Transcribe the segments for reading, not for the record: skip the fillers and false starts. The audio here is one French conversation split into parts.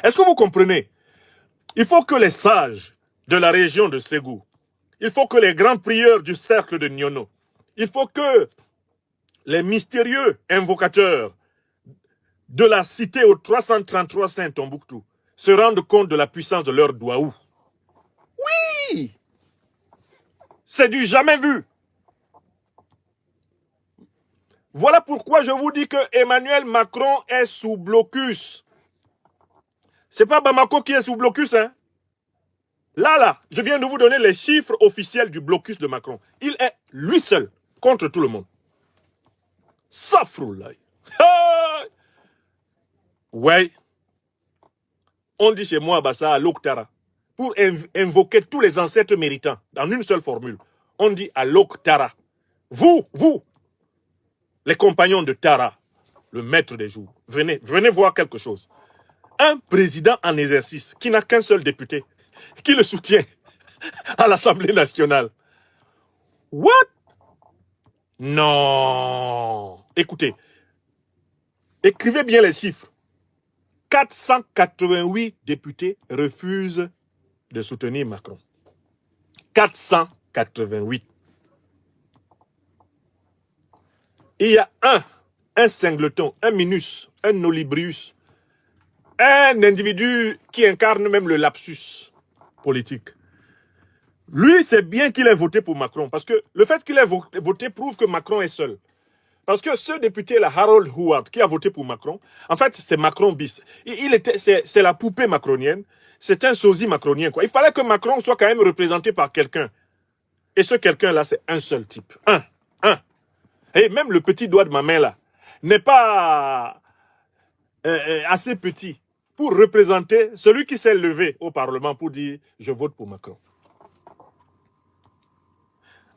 Est-ce que vous comprenez? Il faut que les sages de la région de Ségou, il faut que les grands prieurs du cercle de Nyono, il faut que les mystérieux invocateurs de la cité aux 333 saints Tombouctou se rendent compte de la puissance de leur douaou. Oui! C'est du jamais vu. Voilà pourquoi je vous dis que Emmanuel Macron est sous blocus. C'est pas Bamako qui est sous blocus, hein? Là, je viens de vous donner les chiffres officiels du blocus de Macron. Il est lui seul contre tout le monde. Safroulaï. Ouais. On dit chez moi, Bassa, à l'Oktara, pour invoquer tous les ancêtres méritants, dans une seule formule, on dit à l'Oktara. Vous, les compagnons de Tara, le maître des jours, venez voir quelque chose. Un président en exercice qui n'a qu'un seul député, qui le soutient à l'Assemblée nationale. What? Non. Écoutez, écrivez bien les chiffres. 488 députés refusent de soutenir Macron. 488. Il y a un singleton, un minus, un olibrius, un individu qui incarne même le lapsus politique. Lui, c'est bien qu'il ait voté pour Macron, parce que le fait qu'il ait voté prouve que Macron est seul. Parce que ce député-là, Harold Howard, qui a voté pour Macron, en fait, c'est Macron bis. C'est la poupée macronienne, c'est un sosie macronien, quoi. Il fallait que Macron soit quand même représenté par quelqu'un. Et ce quelqu'un-là, c'est un seul type. Un. Et même le petit doigt de ma main, là, n'est pas assez petit pour représenter celui qui s'est levé au Parlement pour dire « je vote pour Macron ».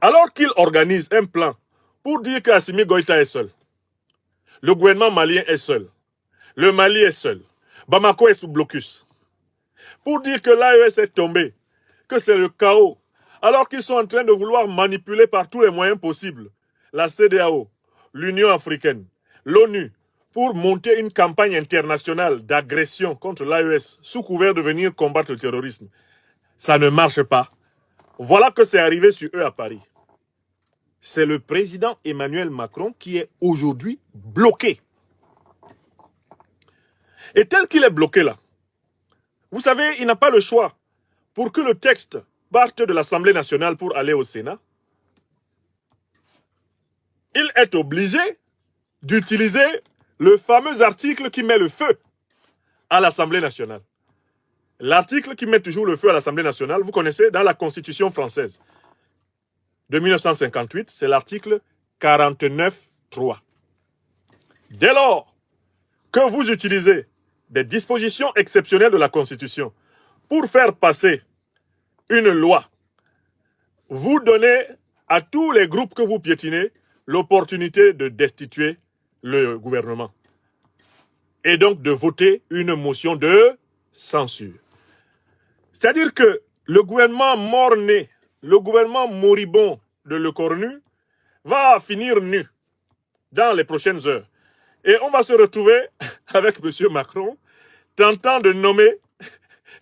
Alors qu'il organise un plan pour dire qu'Assimi Goïta est seul, le gouvernement malien est seul, le Mali est seul, Bamako est sous blocus, pour dire que l'AES est tombé, que c'est le chaos, alors qu'ils sont en train de vouloir manipuler par tous les moyens possibles la CEDEAO, l'Union africaine, l'ONU, pour monter une campagne internationale d'agression contre l'AES sous couvert de venir combattre le terrorisme. Ça ne marche pas. Voilà que c'est arrivé sur eux à Paris. C'est le président Emmanuel Macron qui est aujourd'hui bloqué. Et tel qu'il est bloqué là, vous savez, il n'a pas le choix. Pour que le texte parte de l'Assemblée nationale pour aller au Sénat, il est obligé d'utiliser le fameux article qui met le feu à l'Assemblée nationale. L'article qui met toujours le feu à l'Assemblée nationale, vous connaissez, dans la Constitution française de 1958, c'est l'article 49.3. Dès lors que vous utilisez des dispositions exceptionnelles de la Constitution pour faire passer une loi, vous donnez à tous les groupes que vous piétinez l'opportunité de destituer le gouvernement et donc de voter une motion de censure. C'est-à-dire que le gouvernement mort-né, le gouvernement moribond de Le Cornu va finir nu dans les prochaines heures. Et on va se retrouver avec M. Macron tentant de nommer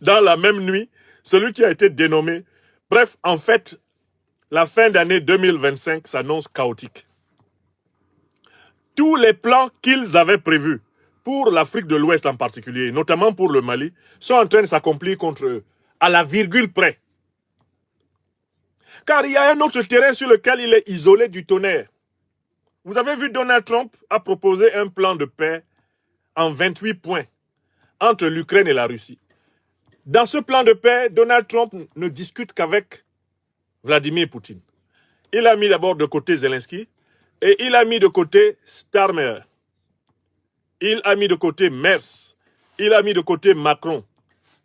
dans la même nuit celui qui a été dénommé. Bref, en fait, la fin d'année 2025 s'annonce chaotique. Tous les plans qu'ils avaient prévus pour l'Afrique de l'Ouest en particulier, notamment pour le Mali, sont en train de s'accomplir contre eux, à la virgule près. Car il y a un autre terrain sur lequel il est isolé du tonnerre. Vous avez vu, Donald Trump a proposé un plan de paix en 28 points entre l'Ukraine et la Russie. Dans ce plan de paix, Donald Trump ne discute qu'avec Vladimir Poutine. Il a mis d'abord de côté Zelensky et il a mis de côté Starmer. Il a mis de côté Merz. Il a mis de côté Macron.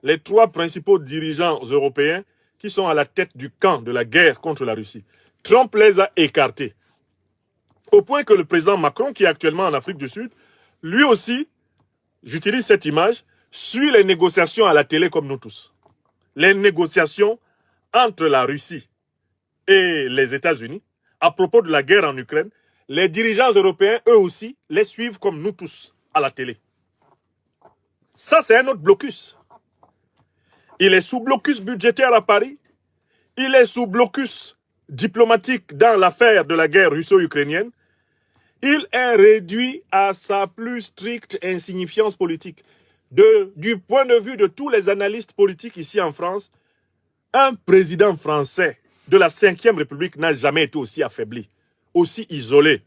Les trois principaux dirigeants européens qui sont à la tête du camp de la guerre contre la Russie. Trump les a écartés. Au point que le président Macron, qui est actuellement en Afrique du Sud, lui aussi, j'utilise cette image, suit les négociations à la télé comme nous tous. Les négociations entre la Russie et les États-Unis à propos de la guerre en Ukraine, les dirigeants européens, eux aussi, les suivent comme nous tous à la télé. Ça, c'est un autre blocus. Il est sous blocus budgétaire à Paris. Il est sous blocus diplomatique dans l'affaire de la guerre russo-ukrainienne. Il est réduit à sa plus stricte insignifiance politique. Du point de vue de tous les analystes politiques ici en France, un président français de la 5e République n'a jamais été aussi affaibli, aussi isolé,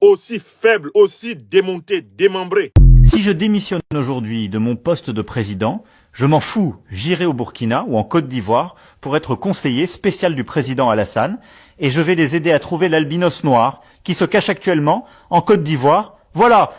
aussi faible, aussi démonté, démembré. Si je démissionne aujourd'hui de mon poste de président, je m'en fous, j'irai au Burkina ou en Côte d'Ivoire pour être conseiller spécial du président Alassane et je vais les aider à trouver l'albinos noir qui se cache actuellement en Côte d'Ivoire. Voilà.